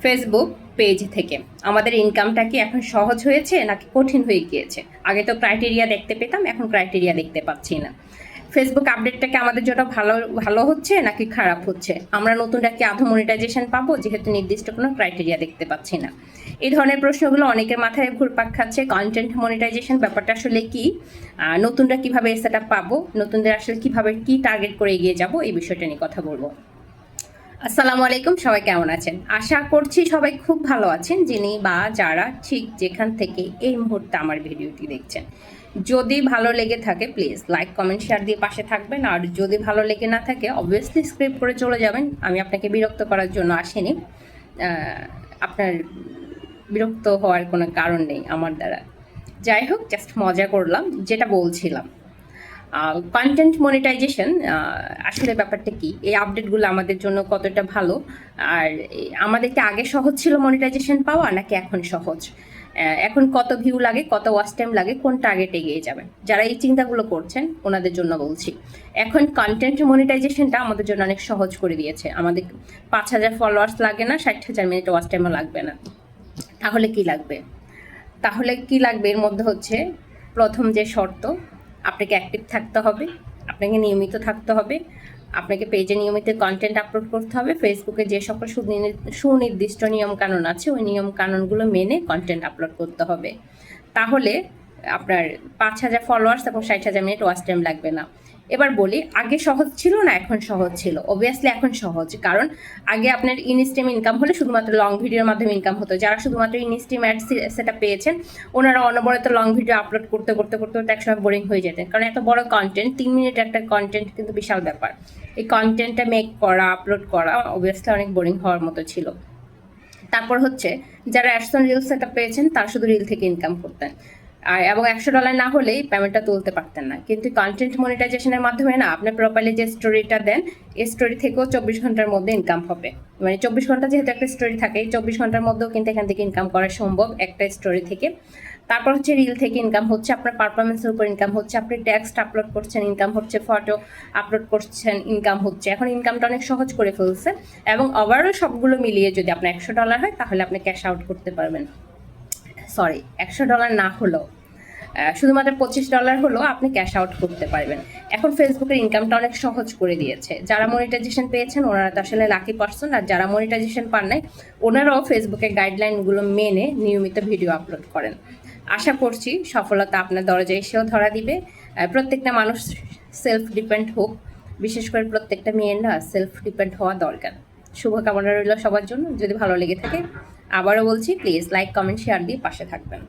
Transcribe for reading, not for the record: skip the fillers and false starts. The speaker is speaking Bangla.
ফেসবুক পেজ থেকে আমাদের ইনকামটা কি এখন সহজ হয়েছে নাকি কঠিন হয়ে গিয়েছে? আগে তো ক্রাইটেরিয়া দেখতে পেতাম, এখন ক্রাইটেরিয়া দেখতে পাচ্ছি না। ফেসবুক আপডেটটাকে আমাদের জন্য ভালো ভালো হচ্ছে নাকি খারাপ হচ্ছে? আমরা নতুনটা কি আধো মনিটাইজেশন পাবো, যেহেতু নির্দিষ্ট কোনো ক্রাইটেরিয়া দেখতে পাচ্ছি না? এই ধরনের প্রশ্নগুলো অনেকের মাথায় ঘুরপাক খাচ্ছে। কন্টেন্ট মনিটাইজেশন ব্যাপারটা আসলে কি, নতুনরা কিভাবে সেটা পাবো, নতুনদের আসলে কিভাবে কি টার্গেট করে এগিয়ে যাব, এই বিষয়টা নিয়ে কথা বলবো। আসসালামু আলাইকুম, সবাই কেমন আছেন? আশা করছি সবাই খুব ভালো আছেন, যিনি বা যারা ঠিক যেখান থেকে এই মুহূর্তে আমার ভিডিওটি দেখছেন। যদি ভালো লেগে থাকে প্লিজ লাইক কমেন্ট শেয়ার দিয়ে পাশে থাকবেন, আর যদি ভালো লেগে না থাকে অবভিয়াসলি স্ক্রিপ্ট করে চলে যাবেন। আমি আপনাকে বিরক্ত করার জন্য আসিনি, আপনার বিরক্ত হওয়ার কোনো কারণ নেই আমার দ্বারা। যাই হোক, জাস্ট মজা করলাম। যেটা বলছিলাম, কন্টেন্ট মনিটাইজেশন আসলে ব্যাপারটা কি, এই আপডেটগুলো আমাদের জন্য কতটা ভালো, আর আমাদেরকে আগে সহজ ছিল মনিটাইজেশন পাওয়া নাকি এখন সহজ? এখন কত ভিউ লাগে, কত ওয়াচ টাইম লাগে, কোন টার্গেট এগিয়ে যাবেন? যারা এই চিন্তাগুলো করছেন ওনাদের জন্য বলছি, এখন কন্টেন্ট মনিটাইজেশনটা আমাদের জন্য অনেক সহজ করে দিয়েছে। আমাদের 5,000 ফলোয়ার্স লাগে না, 60,000 মিনিট ওয়াচ টাইমও লাগবে না। তাহলে কি লাগবে? এর মধ্যে হচ্ছে প্রথম যে শর্ত, আপনাকে অ্যাক্টিভ থাকতে হবে, আপনাকে নিয়মিত থাকতে হবে, আপনাকে পেজে নিয়মিত কন্টেন্ট আপলোড করতে হবে, ফেসবুকে যে সকল সুনির্দিষ্ট নিয়মকানুন আছে ওই নিয়মকানুনগুলো মেনে কন্টেন্ট আপলোড করতে হবে। তাহলে আপনার 5,000 ফলোয়ার্স এবং 60,000 মিনিট ওয়াচ টাইম লাগবে না। এবার বলি, আগে সহজ ছিল না এখন সহজ ছিল? অবভিয়াসলি এখন সহজ, কারণ আগে আপনার ইনস্ট্রিম ইনকাম হলে শুধুমাত্র লং ভিডিওর মাধ্যমে ইনকাম হতো। যারা শুধুমাত্র ইনস্ট্রিম অ্যাড সেটা পেয়েছেন ওনারা অনবরত লং ভিডিও আপলোড করতে করতে করতে করতে একসময় বোরিং হয়ে যেতেন, কারণ এত বড় কন্টেন্ট, 3 মিনিট একটা কন্টেন্ট কিন্তু বিশাল ব্যাপার। এই কন্টেন্টটা মেক করা, আপলোড করা অবভিয়াসলি অনেক বোরিং হওয়ার মতো ছিল। তারপর হচ্ছে যারা অ্যাডসন রিল সেট পেয়েছেন তারা শুধু রিল থেকে ইনকাম করতেন, আর এবং $100 না হলেই পেমেন্টটা তুলতে পারতেন না। কিন্তু কন্টেন্ট মনিটাইজেশনের মাধ্যমে না, আপনি প্রপারলি যে স্টোরিটা দেন এই স্টোরি থেকেও 24 ঘন্টার মধ্যে ইনকাম হবে। মানে 24 ঘন্টা যেহেতু একটা স্টোরি থাকে, 24 ঘন্টার মধ্যেও কিন্তু এখান থেকে ইনকাম করা সম্ভব একটা স্টোরি থেকে। তারপর হচ্ছে রিল থেকে ইনকাম হচ্ছে, আপনার পারফরমেন্সের উপর ইনকাম হচ্ছে, আপনি টেক্সট আপলোড করছেন ইনকাম হচ্ছে, ফটো আপলোড করছেন ইনকাম হচ্ছে। এখন ইনকামটা অনেক সহজ করে ফেলছে, এবং ওভারঅল সবগুলো মিলিয়ে যদি আপনার $100 হয় তাহলে আপনি ক্যাশ আউট করতে পারবেন। সরি, $100 না হলেও শুধুমাত্র $25 হলেও আপনি ক্যাশ আউট করতে পারবেন। এখন ফেসবুকের ইনকামটা অনেক সহজ করে দিয়েছে। যারা মনিটাইজেশন পেয়েছেন ওনারা তো আসলে লাকি পারসন, আর যারা মনিটাইজেশন পান নাই ওনারাও ফেসবুকের গাইডলাইনগুলো মেনে নিয়মিত ভিডিও আপলোড করেন। আশা করছি সফলতা আপনার দরজায় এসেও ধরা দিবে। প্রত্যেকটা মানুষ সেলফ ডিপেন্ড হোক, বিশেষ করে প্রত্যেকটা মেয়ের না সেলফ ডিপেন্ড হওয়া দরকার। শুভকামনা রইল সবার জন্য। যদি ভালো লেগে থাকে আবারও বলছি প্লিজ লাইক কমেন্ট শেয়ার দিয়ে পাশে থাকবেন।